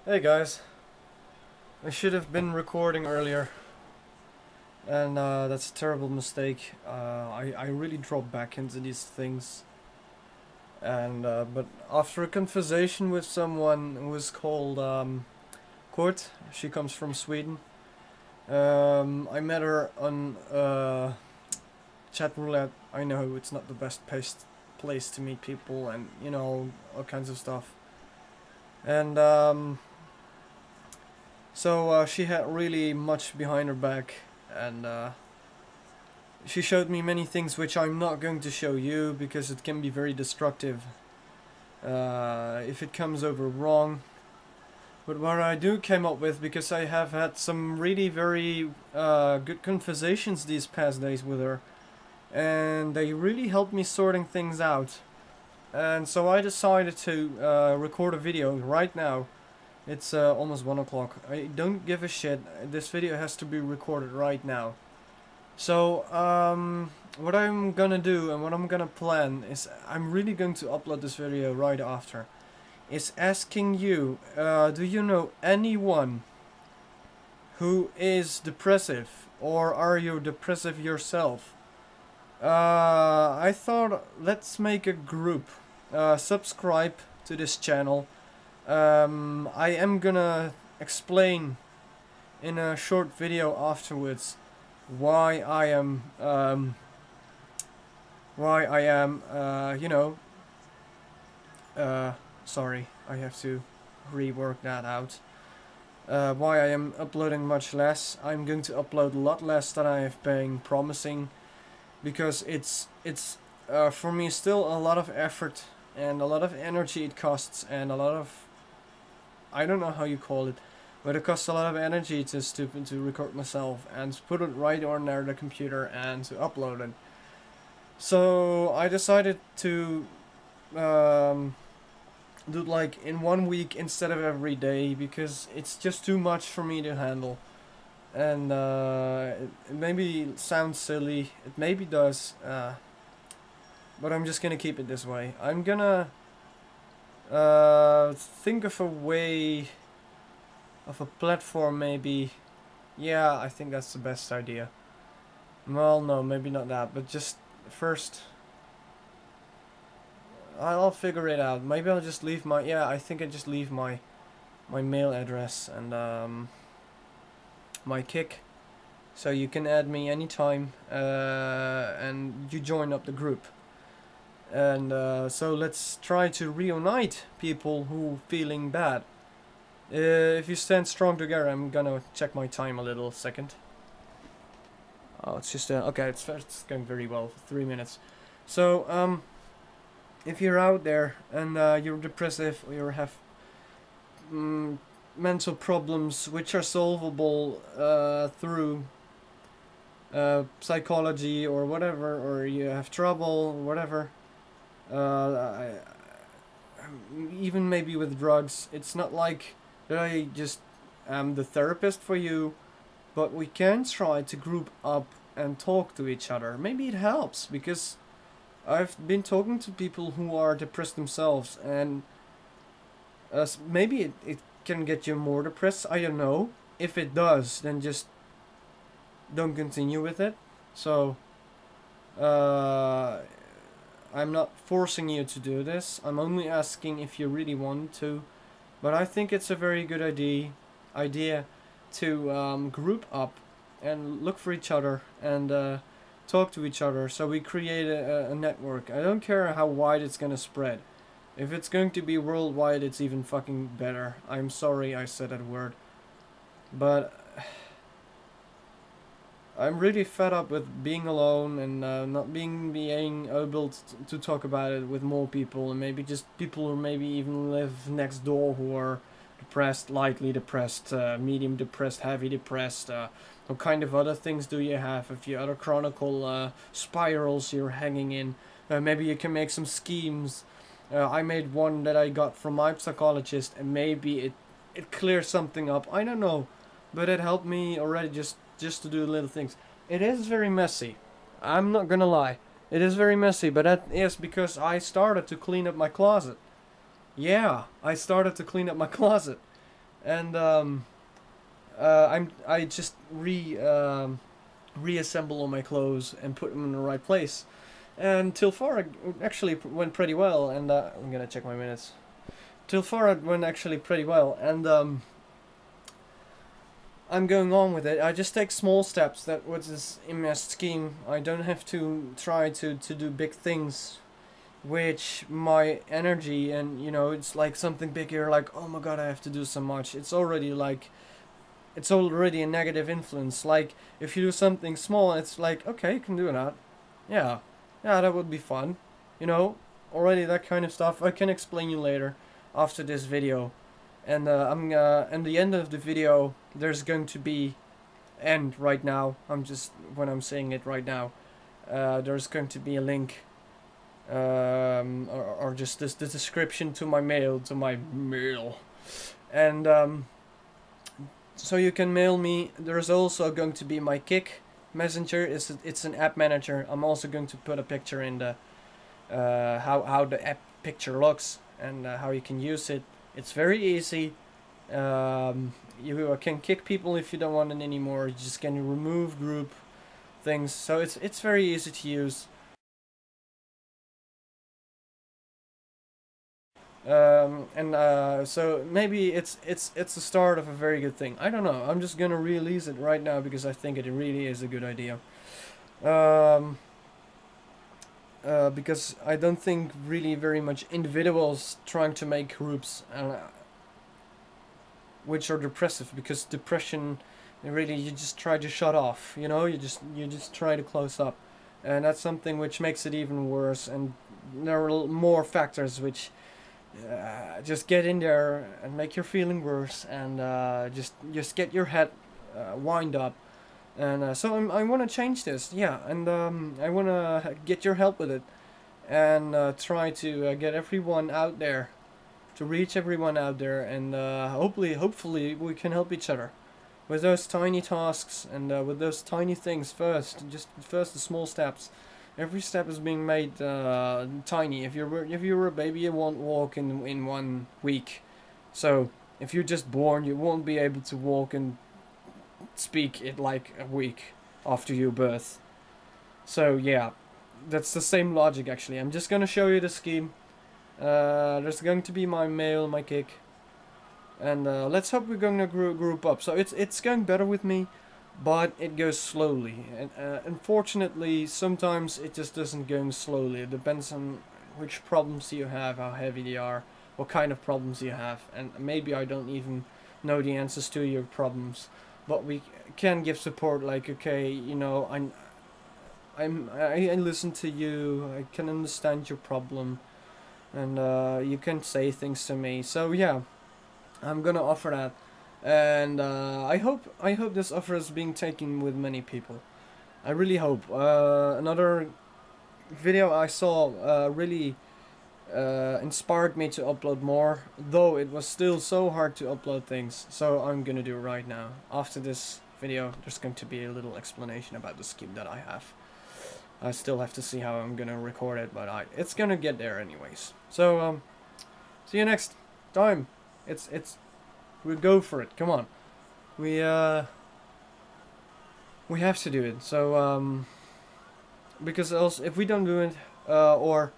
Hey guys, I should have been recording earlier, and that's a terrible mistake. I really dropped back into these things, and but after a conversation with someone who is called Kort, she comes from Sweden. I met her on chat roulette. I know it's not the best place to meet people, and you know all kinds of stuff, and So she had really much behind her back, and she showed me many things which I'm not going to show you because it can be very destructive if it comes over wrong. But what I do came up with, because I have had some really very good conversations these past days with her, and they really helped me sorting things out. And so I decided to record a video right now. It's almost 1 o'clock. I don't give a shit. This video has to be recorded right now. So, what I'm gonna do and what I'm gonna plan is I'm really going to upload this video right after. Is asking you, do you know anyone who is depressive? Or are you depressive yourself? I thought, let's make a group. Subscribe to this channel. I am gonna explain in a short video afterwards why I am, sorry, I have to rework that out. Why I am uploading much less. I'm going to upload a lot less than I have been promising, because it's for me still a lot of effort and a lot of energy it costs, and a lot of, I don't know how you call it, but it costs a lot of energy to record myself and to put it right on there, the computer, and to upload it. So I decided to do it like in 1 week instead of every day, because it's just too much for me to handle. And it maybe sounds silly, it maybe does, but I'm just gonna keep it this way. I'm gonna think of a way, of a platform maybe. Yeah, I think that's the best idea. Well, no, maybe not that, but just first I'll figure it out. Maybe I'll just leave my, yeah, I think I just leave my mail address and my kick, so you can add me anytime and you join up the group. And so let's try to reunite people who feeling bad. If you stand strong together, I'm gonna check my time a little second. Oh, it's just okay. It's going very well. 3 minutes. So if you're out there and you're depressive, or you have mental problems which are solvable through psychology or whatever, or you have trouble, whatever. Even maybe with drugs, it's not like that I just am the therapist for you, but we can try to group up and talk to each other. Maybe it helps, because I've been talking to people who are depressed themselves, and maybe it can get you more depressed, I don't know. If it does, then just don't continue with it. So I'm not forcing you to do this. I'm only asking if you really want to. But I think it's a very good idea to group up and look for each other and talk to each other. So we create a network. I don't care how wide it's gonna spread. If it's going to be worldwide, it's even fucking better. I'm sorry I said that word. But I'm really fed up with being alone and not being able to talk about it with more people, and maybe just people who maybe even live next door who are depressed, lightly depressed, medium depressed, heavy depressed. What kind of other things do you have? If you other chronicle spirals you're hanging in, maybe you can make some schemes. I made one that I got from my psychologist, and maybe it clears something up. I don't know, but it helped me already just to do little things. It is very messy. I'm not gonna lie. It is very messy, but that is because I started to clean up my closet. Yeah, I started to clean up my closet. and I just reassemble all my clothes and put them in the right place. And till far it actually went pretty well, and I'm gonna check my minutes. Till far it went actually pretty well, and I'm going on with it. I just take small steps. That with this MS scheme, I don't have to try to do big things, which my energy and it's like something bigger. Like, oh my god, I have to do so much. It's already a negative influence. Like if you do something small, it's like, okay, you can do that. Yeah, yeah, that would be fun. Already that kind of stuff. I can explain you later after this video. And I'm and the end of the video, there's going to be end right now. When I'm saying it right now, there's going to be a link, or just the description to my mail, and so you can mail me. There's also going to be my Kik messenger. It's an app manager. I'm also going to put a picture in the how the app picture looks and how you can use it. It's very easy. You can kick people if you don't want it anymore. You just can remove group things. So it's very easy to use. So maybe it's the start of a very good thing. I don't know. I'm just gonna release it right now because I think it really is a good idea. Because I don't think really very much individuals trying to make groups, which are depressive, because depression, really, you just try to shut off. You just try to close up, and that's something which makes it even worse. And there are more factors which just get in there and make your feeling worse, and just get your head wind up. And so I want to change this, yeah, and I want to get your help with it, and try to get everyone out there, to reach everyone out there, and hopefully we can help each other with those tiny tasks, and with those tiny things first the small steps. Every step is being made tiny. If you're a baby, you won't walk in 1 week. So if you're just born, you won't be able to walk and speak it like a week after your birth. So yeah, that's the same logic actually. I'm just gonna show you the scheme. There's going to be my mail, my Kik, and let's hope we're going to group up. So it's going better with me, but it goes slowly, and unfortunately sometimes it just doesn't go slowly. It depends on which problems you have, how heavy they are, what kind of problems you have, and maybe I don't even know the answers to your problems, but we can give support. Like, okay, I listen to you, I can understand your problem, and you can say things to me. So yeah, I'm gonna offer that, and I hope this offer is being taken with many people. I really hope. Another video I saw really inspired me to upload more, though it was still so hard to upload things. So I'm gonna do it right now. After this video, there's going to be a little explanation about the scheme that I have. I still have to see how I'm gonna record it, but it's gonna get there anyways. So see you next time. We go for it. Come on, we have to do it. So because else, if we don't do it, or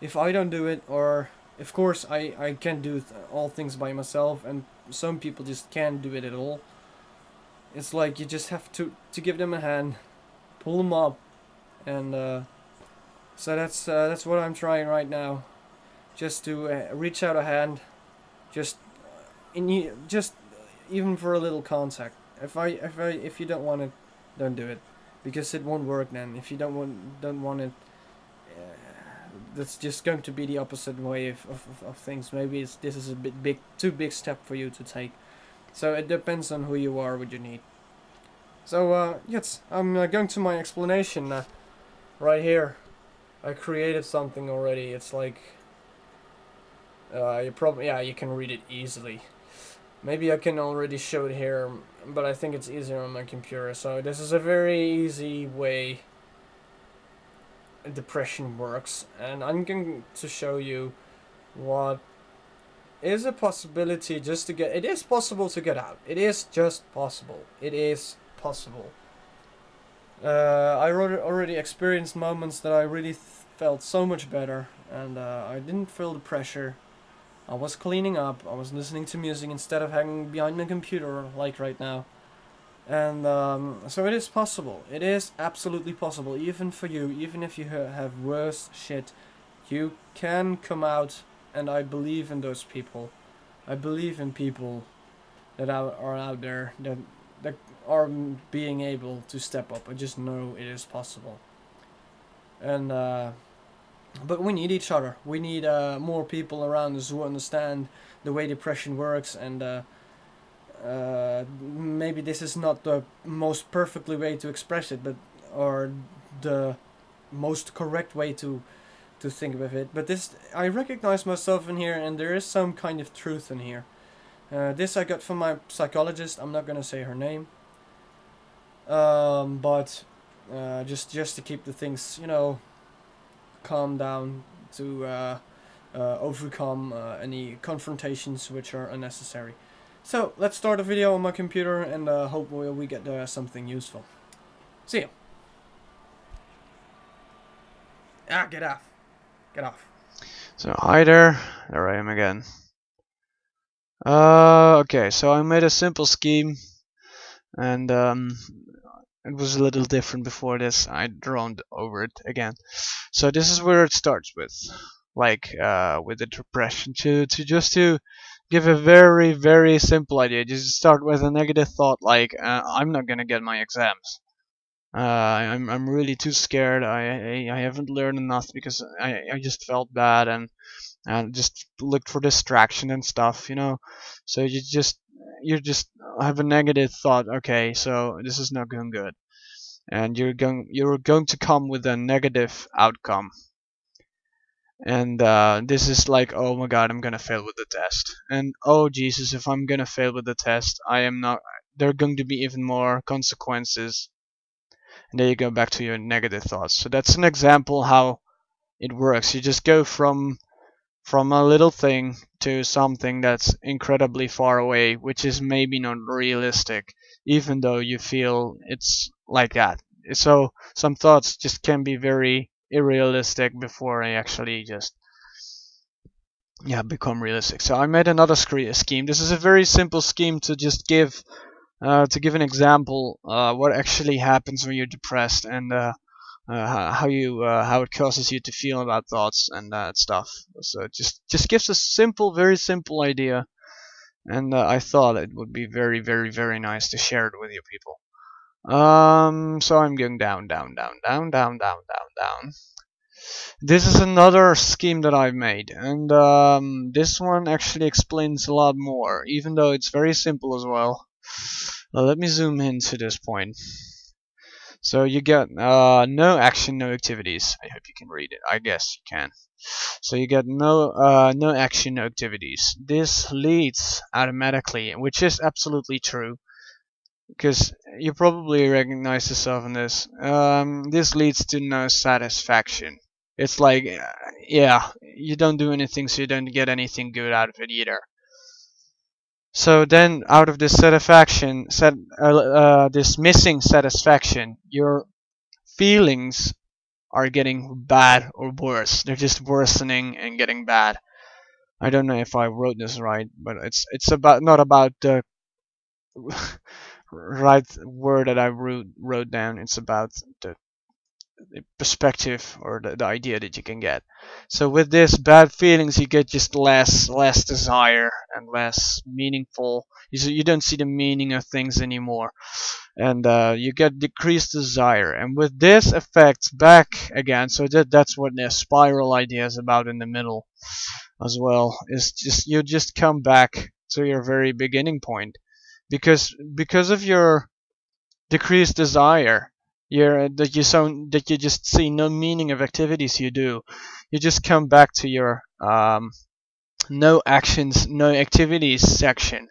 if I don't do it, or of course I can't do all things by myself, and some people just can't do it at all. It's like you just have to give them a hand, pull them up, and so that's what I'm trying right now, just to reach out a hand, just even for a little contact. If you don't want it, don't do it, because it won't work then. If you don't want it, that's just going to be the opposite way of things. Maybe this is a bit too big step for you to take. So it depends on who you are, what you need. So yes, I'm going to my explanation right here. I created something already. It's like you can read it easily. Maybe I can already show it here, but I think it's easier on my computer. So this is a very easy way depression works, and I'm going to show you what is a possibility just to get. It is possible to get out. It is just possible. It is possible. I already experienced moments that I really felt so much better, and I didn't feel the pressure. I was cleaning up. I was listening to music instead of hanging behind the computer like right now. And so it is possible. It is absolutely possible, even for you, even if you have worse shit. You can come out, and I believe in those people. I believe in people that are out there that are being able to step up. I just know it is possible. And but we need each other. We need more people around us who understand the way depression works, and maybe this is not the most perfectly way to express it, but or the most correct way to think of it. But this, I recognize myself in here, and there is some kind of truth in here. This I got from my psychologist. I'm not gonna say her name, but just to keep the things, you know, calm down, to overcome any confrontations which are unnecessary. So let's start a video on my computer, and hopefully we get something useful. See ya. Ah, get off. Get off. So hi there I am again. Okay, so I made a simple scheme, and it was a little different before this. I droned over it again. So this is where it starts with, like with the depression, to give a very simple idea. Just start with a negative thought like I'm not gonna get my exams. I'm really too scared. I haven't learned enough because I just felt bad, and just looked for distraction and stuff, you know. So you just have a negative thought. Okay, so this is not going good, and you're going to come with a negative outcome. And this is like, oh my god, I'm gonna fail with the test, and oh Jesus, if I'm gonna fail with the test, I am not. There are going to be even more consequences. And there you go, back to your negative thoughts. So that's an example how it works. You just go from a little thing to something that's incredibly far away, which is maybe not realistic, even though you feel it's like that. So some thoughts just can be very unrealistic before they actually just become realistic. So I made another scheme. This is a very simple scheme to just give an example what actually happens when you're depressed, and how it causes you to feel about thoughts and stuff. So it just gives a simple, very simple idea, and I thought it would be very nice to share it with you people. So I'm going down. This is another scheme that I've made, and this one actually explains a lot more, even though it's very simple as well. Let me zoom in to this point. So you get no action, no activities. I hope you can read it. I guess you can. So you get no action, no activities. This leads automatically, which is absolutely true, because you probably recognize yourself in this. This leads to no satisfaction. It's like, yeah, you don't do anything, so you don't get anything good out of it either. So then, out of this this missing satisfaction, your feelings are getting bad or worse. They're just worsening and getting bad. I don't know if I wrote this right, but it's about not about the right word that I wrote down. It's about the perspective, or the idea that you can get. So with this bad feelings, you get just less desire and less meaningful. You don't see the meaning of things anymore, and you get decreased desire. And with this affects back again. So that's what the spiral idea is about in the middle as well. Is just you just come back to your very beginning point, because of your decreased desire, that you just see no meaning of activities you do. You just come back to your no actions, no activities section,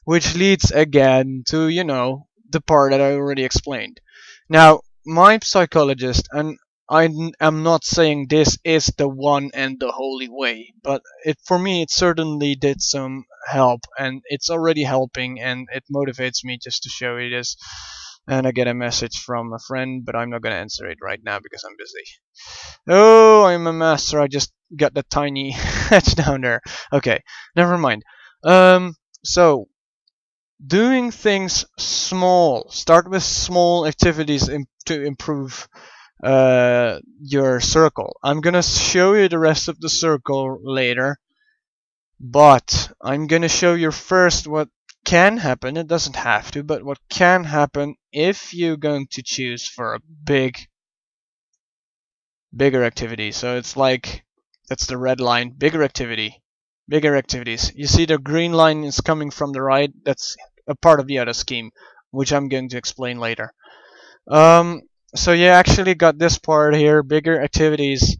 which leads again to, you know, the part that I already explained. Now, my psychologist, and am not saying this is the one and the holy way, but for me it certainly did some help, and it's already helping, and it motivates me just to show you this. And I get a message from a friend, but I'm not gonna answer it right now because I'm busy. Oh, I'm a master. I just got that tiny hatch down there. Okay, never mind. So doing things small. Start with small activities to improve your circle. I'm gonna show you the rest of the circle later, but I'm gonna show you first what can happen. It doesn't have to, but what can happen if you're going to choose for a bigger activity. So it's like, that's the red line, bigger activity, bigger activities. You see the green line is coming from the right. That's a part of the other scheme, which I'm going to explain later. So you actually got this part here, bigger activities,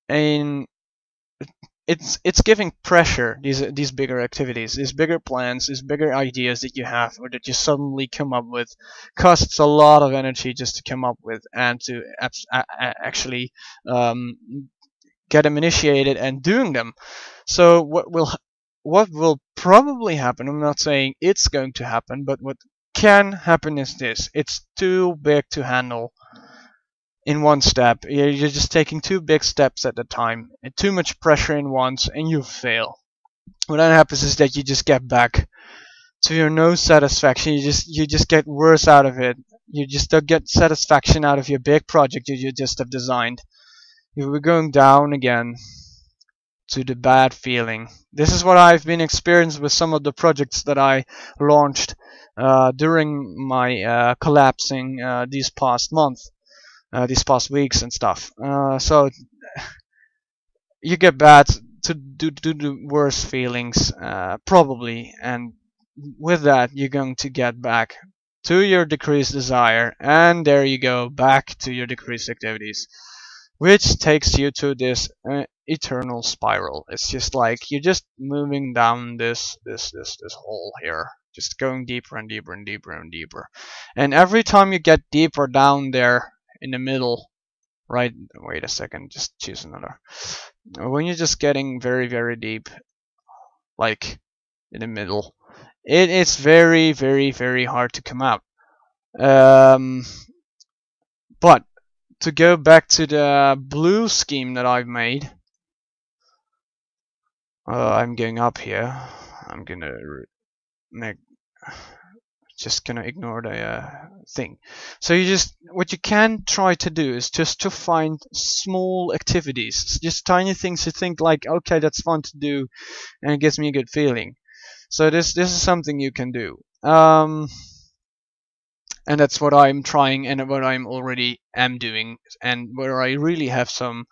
and it's giving pressure, these bigger activities, these bigger plans, these bigger ideas that you have or that you suddenly come up with. Costs a lot of energy just to come up with and to actually um, get them initiated and doing them. So what will probably happen, I'm not saying it's going to happen, but what can happen is this: it's too big to handle in one step. You're just taking two big steps at a time, and too much pressure in once, and you fail. What then happens is that you just get back to your no satisfaction. You just get worse out of it. You just don't get satisfaction out of your big project you just have designed. You're going down again to the bad feeling. This is what I've been experiencing with some of the projects that I launched during my collapsing these past months. These past weeks and stuff. So you get bad to do the worst feelings, probably, and with that you're going to get back to your decreased desire, and there you go, back to your decreased activities, which takes you to this eternal spiral. It's just like you're just moving down this hole here, just going deeper and deeper and deeper and deeper, and every time you get deeper down there in the middle, right? Wait a second, just choose another. When you're just getting very, very deep, like in the middle, it is very, very, very hard to come out. But to go back to the blue scheme that I've made, I'm going up here. I'm gonna make just gonna ignore the thing. So what you can try to do is just to find small activities, just tiny things you think like, okay, that's fun to do, and it gives me a good feeling. So this is something you can do, and that's what I'm trying, and what I'm already am doing, and where I really have some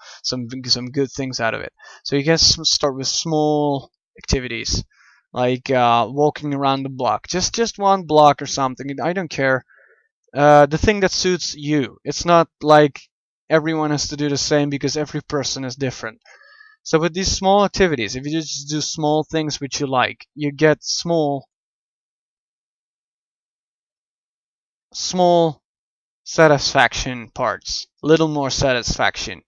good things out of it. So you can start with small activities, like walking around the block, just one block or something. I don't care. The thing that suits you. It's not like everyone has to do the same, because every person is different. So with these small activities, if you just do small things which you like, you get small satisfaction parts, little more satisfaction.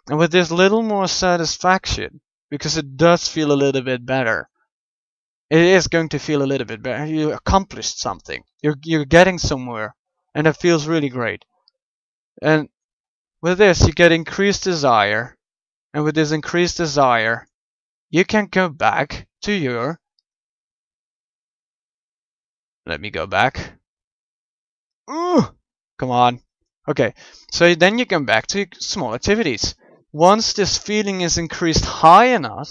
And with this little more satisfaction, because it does feel a little bit better, it is going to feel a little bit better. You accomplished something. You're getting somewhere, and it feels really great. And with this, you get increased desire, and with this increased desire, you can go back to your. Let me go back. Ooh, come on. Okay, so then you come back to small activities. Once this feeling is increased high enough,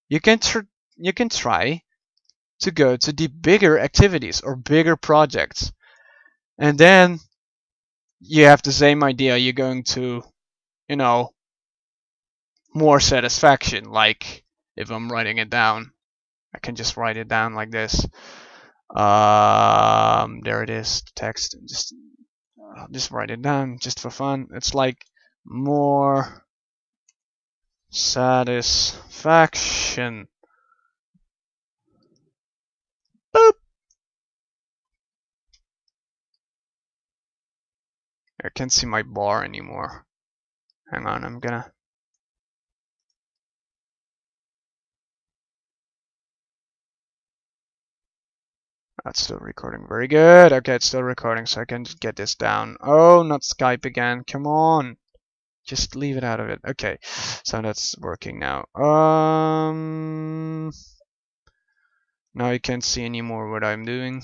you can try to go to the bigger activities or bigger projects, and then you have the same idea. You're going to, more satisfaction. Like if I'm writing it down, I can just write it down like this. There it is, the text. Just write it down just for fun. It's like more satisfaction. Boop. I can't see my bar anymore. Hang on, I'm gonna. That's still recording. Very good. Okay, it's still recording, so I can just get this down. Oh, not Skype again. Come on. Just leave it out of it. Okay, so that's working now. Now you can't see anymore what I'm doing.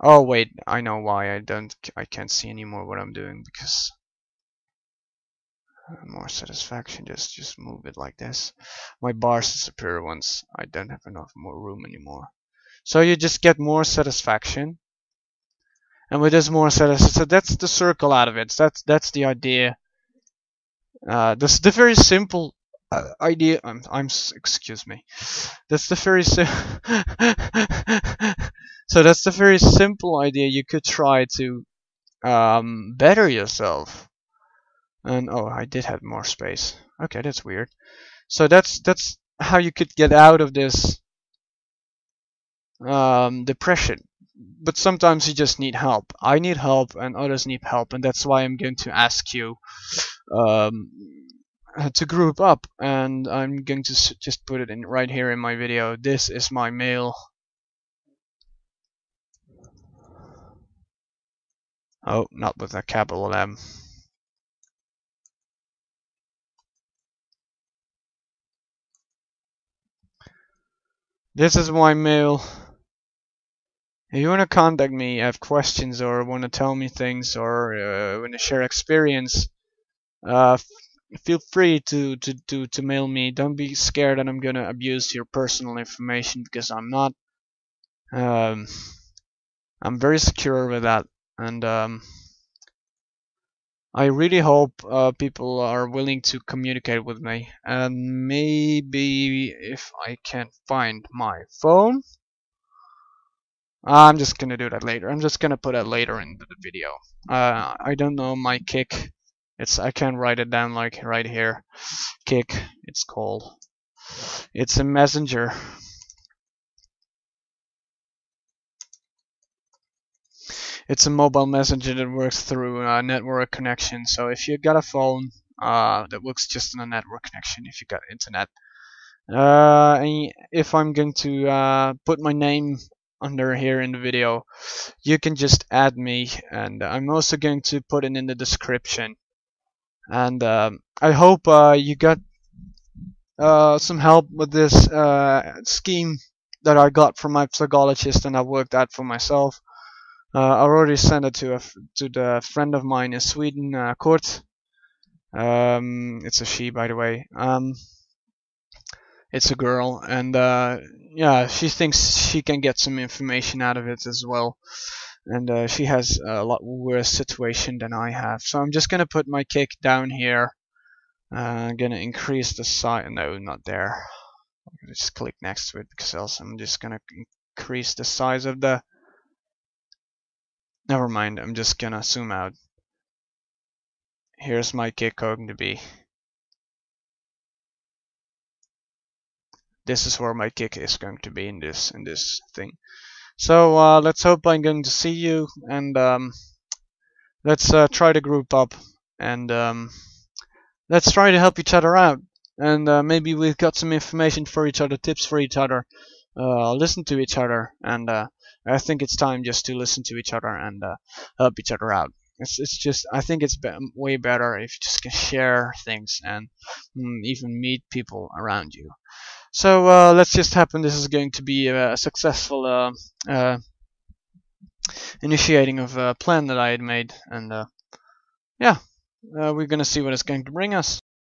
Oh wait, I know why I can't see anymore what I'm doing, because more satisfaction. Just move it like this. My bars disappear once I don't have enough more room anymore. So you just get more satisfaction, and with this more satisfaction, so that's the circle out of it. That's the idea. This is the very simple idea. Excuse me. That's the very so that's the very simple idea you could try to better yourself. And oh, I did have more space. Okay, that's weird. So that's how you could get out of this depression. But sometimes you just need help. I need help, and others need help, and that's why I'm going to ask you to group up. And I'm going to just put it in right here in my video. This is my mail. Oh, not with a capital M. This is my mail. If you want to contact me, have questions, or want to tell me things, or want to share experience, feel free to mail me. Don't be scared that I'm gonna abuse your personal information, because I'm not. I'm very secure with that, and I really hope people are willing to communicate with me. And maybe if I can find my phone. I'm just gonna do that later. I'm just gonna put that later in the video. I don't know my kick. I can write it down like right here. Kick, it's called. It's a messenger. It's a mobile messenger that works through a network connection. So if you got a phone that works just on a network connection, if you got internet, and if I'm going to put my name under here in the video, you can just add me, and I'm also going to put it in the description. And I hope you got some help with this scheme that I got from my psychologist, and I worked out for myself. I already sent it to the friend of mine in Sweden, Kurt. It's a she, by the way. It's a girl, and yeah, she thinks she can get some information out of it as well. And she has a lot worse situation than I have. So I'm just gonna put my kick down here. I'm gonna increase the size. No, not there. I'm gonna just click next to it, because else I'm just gonna increase the size of the. Never mind. I'm just gonna zoom out. Here's my kick going to be. This is where my kick is going to be in this thing. So let's hope I'm going to see you, and let's try to group up, and let's try to help each other out. And maybe we've got some information for each other, tips for each other, listen to each other, and I think it's time just to listen to each other and help each other out. It's just, I think it's way better if you just can share things and even meet people around you. So let's just happen this is going to be a successful initiating of a plan that I had made, and yeah, we're gonna see what it's going to bring us.